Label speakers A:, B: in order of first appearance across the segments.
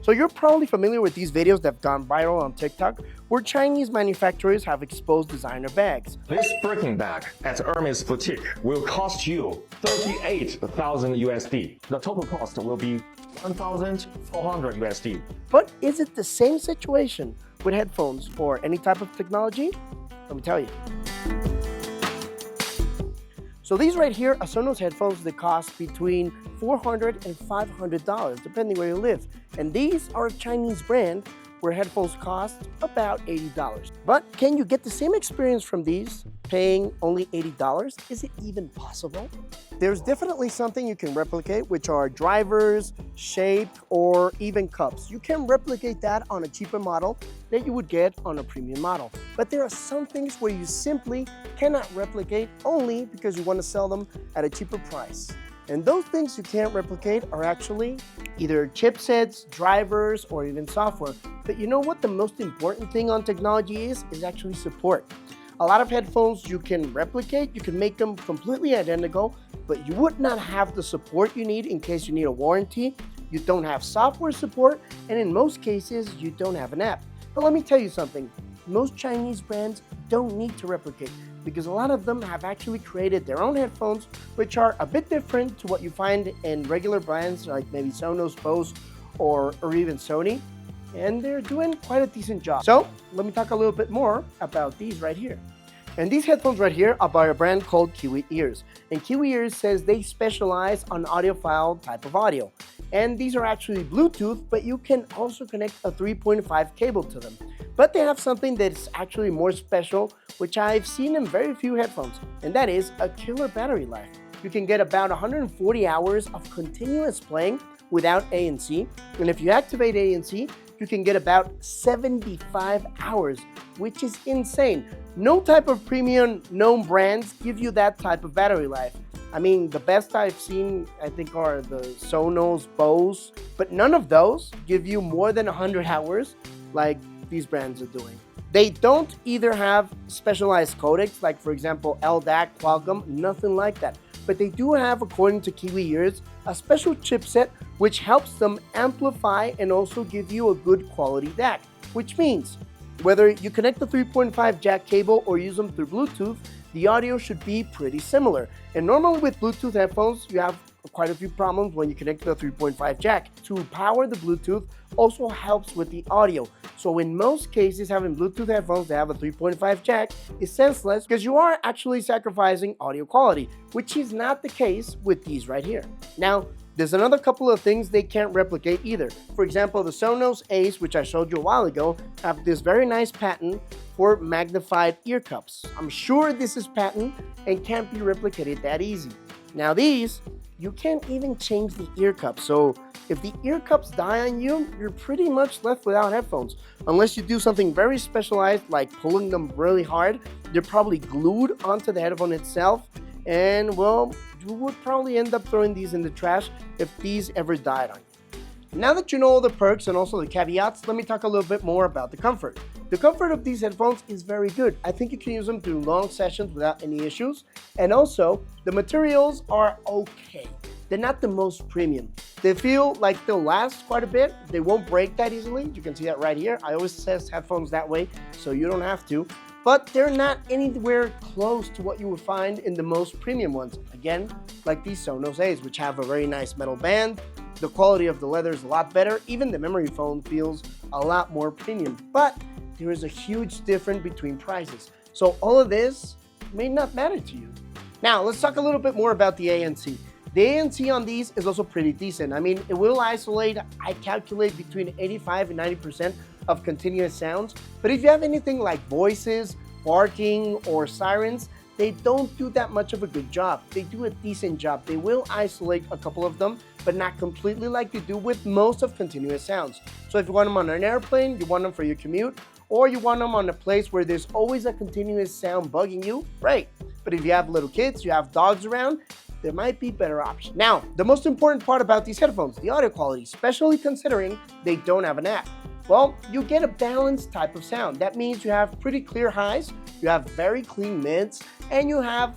A: So you're probably familiar with these videos that have gone viral on TikTok where Chinese manufacturers have exposed designer bags.
B: This Birkin bag at Hermes Boutique will cost you 38,000 USD. The total cost will be 1,400 USD.
A: But is it the same situation with headphones or any type of technology? Let me tell you. So these right here are Sonos headphones that cost between $400 and $500, depending where you live. And these are a Chinese brand where headphones cost about $80. But can you get the same experience from these paying only $80? Is it even possible? There's definitely something you can replicate, which are drivers, shape, or even cups. You can replicate that on a cheaper model that you would get on a premium model. But there are some things where you simply cannot replicate only because you want to sell them at a cheaper price. And those things you can't replicate are actually either chipsets, drivers, or even software. But you know what the most important thing on technology is actually support. A lot of headphones you can replicate, you can make them completely identical, but you would not have the support you need in case you need a warranty, you don't have software support, and in most cases, you don't have an app. But let me tell you something, most Chinese brands don't need to replicate because a lot of them have actually created their own headphones, which are a bit different to what you find in regular brands like maybe Sonos, Bose, or even Sony. And they're doing quite a decent job. So let me talk a little bit more about these right here. And these headphones right here are by a brand called Kiwi Ears. And Kiwi Ears says they specialize on audiophile type of audio. And these are actually Bluetooth, but you can also connect a 3.5 cable to them. But they have something that's actually more special, which I've seen in very few headphones, and that is a killer battery life. You can get about 140 hours of continuous playing without ANC. And if you activate ANC, you can get about 75 hours, which is insane. No type of premium known brands give you that type of battery life. I mean, the best I've seen, I think, are the Sonos, Bose, but none of those give you more than 100 hours like these brands are doing. They don't either have specialized codecs, like for example, LDAC, Qualcomm, nothing like that. But they do have, according to Kiwi Ears, a special chipset which helps them amplify and also give you a good quality DAC, which means whether you connect the 3.5 jack cable or use them through Bluetooth, the audio should be pretty similar. And normally with Bluetooth headphones, you have quite a few problems when you connect to the 3.5 jack. To power the Bluetooth also helps with the audio. So in most cases, having Bluetooth headphones that have a 3.5 jack is senseless because you are actually sacrificing audio quality, which is not the case with these right here. Now, there's another couple of things they can't replicate either. For example, the Sonos Ace, which I showed you a while ago, have this very nice patent for magnified ear cups. I'm sure this is patent and can't be replicated that easy. Now these, you can't even change the ear cups. So if the ear cups die on you, you're pretty much left without headphones. Unless you do something very specialized like pulling them really hard, they're probably glued onto the headphone itself. And well, you would probably end up throwing these in the trash if these ever died on you. Now that you know all the perks and also the caveats, let me talk a little bit more about the comfort. The comfort of these headphones is very good. I think you can use them through long sessions without any issues. And also, the materials are okay. They're not the most premium. They feel like they'll last quite a bit. They won't break that easily. You can see that right here. I always test headphones that way, so you don't have to. But they're not anywhere close to what you would find in the most premium ones. Again, like these Sonos A's, which have a very nice metal band. The quality of the leather is a lot better. Even the memory foam feels a lot more premium. But there is a huge difference between prices. So all of this may not matter to you. Now, let's talk a little bit more about the ANC. The ANC on these is also pretty decent. I mean, it will isolate, I calculate between 85 and 90% of continuous sounds. But if you have anything like voices, barking, or sirens, they don't do that much of a good job. They do a decent job. They will isolate a couple of them, but not completely like they do with most of continuous sounds. So if you want them on an airplane, you want them for your commute, or you want them on a place where there's always a continuous sound bugging you, great. But if you have little kids, you have dogs around, there might be better options. Now, the most important part about these headphones, the audio quality, especially considering they don't have an app. Well, you get a balanced type of sound. That means you have pretty clear highs, you have very clean mids, and you have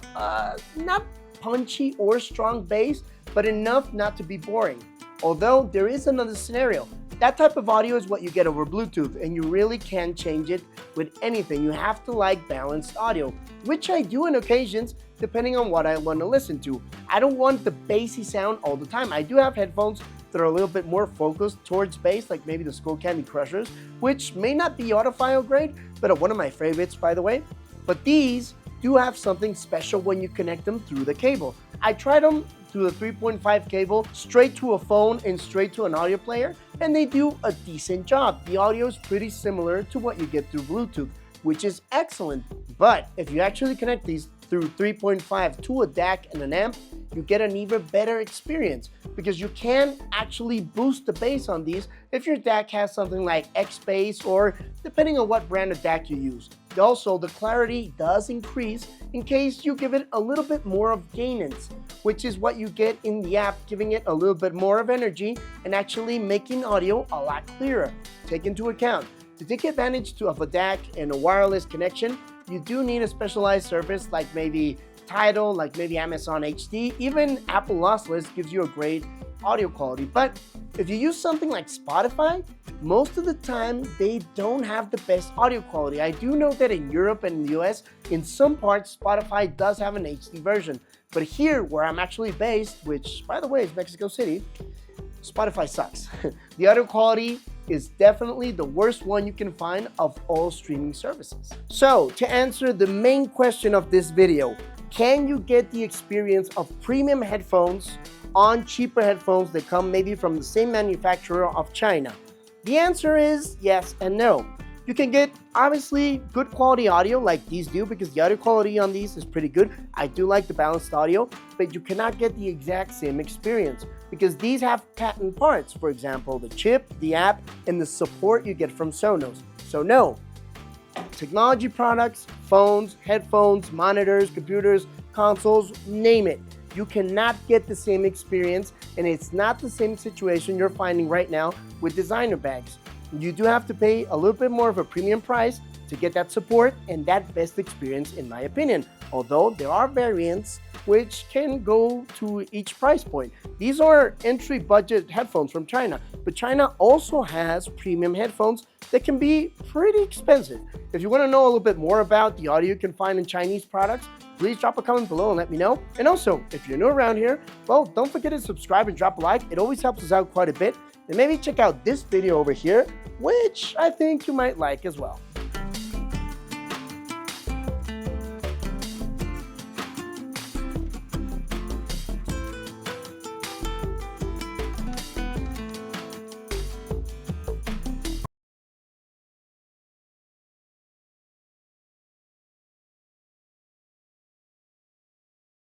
A: not punchy or strong bass, but enough not to be boring. Although there is another scenario. That type of audio is what you get over Bluetooth, and you really can't change it with anything. You have to like balanced audio, which I do on occasions depending on what I want to listen to. I don't want the bassy sound all the time. I do have headphones that are a little bit more focused towards bass, like maybe the Skull Candy Crushers, which may not be audiophile grade, but are one of my favorites, by the way. But these do have something special when you connect them through the cable. I tried them through the 3.5 cable, straight to a phone and straight to an audio player, and they do a decent job. The audio is pretty similar to what you get through Bluetooth, which is excellent. But if you actually connect these through 3.5 to a DAC and an amp, you get an even better experience because you can actually boost the bass on these if your DAC has something like X bass, or depending on what brand of DAC you use. Also, the clarity does increase in case you give it a little bit more of gainance, which is what you get in the app, giving it a little bit more of energy and actually making audio a lot clearer. Take into account, to take advantage of a DAC and a wireless connection, you do need a specialized service like maybe Tidal, like maybe Amazon HD. Even Apple Lossless gives you a great audio quality. But if you use something like Spotify, most of the time they don't have the best audio quality. I do know that in Europe and in the US, in some parts, Spotify does have an HD version. But here, where I'm actually based, which by the way is Mexico City, Spotify sucks. The audio quality is definitely the worst one you can find of all streaming services. So, to answer the main question of this video, can you get the experience of premium headphones on cheaper headphones that come maybe from the same manufacturer of China? The answer is yes and no. You can get obviously good quality audio like these do, because the audio quality on these is pretty good. I do like the balanced audio, but you cannot get the exact same experience because these have patent parts. For example, the chip, the app, and the support you get from Sonos. So no, technology products, phones, headphones, monitors, computers, consoles, name it. You cannot get the same experience, and it's not the same situation you're finding right now with designer bags. You do have to pay a little bit more of a premium price to get that support and that best experience, in my opinion. Although there are variants which can go to each price point. These are entry budget headphones from China, but China also has premium headphones that can be pretty expensive. If you want to know a little bit more about the audio you can find in Chinese products, please drop a comment below and let me know. And also, if you're new around here, well, don't forget to subscribe and drop a like. It always helps us out quite a bit. And maybe check out this video over here, which I think you might like as well.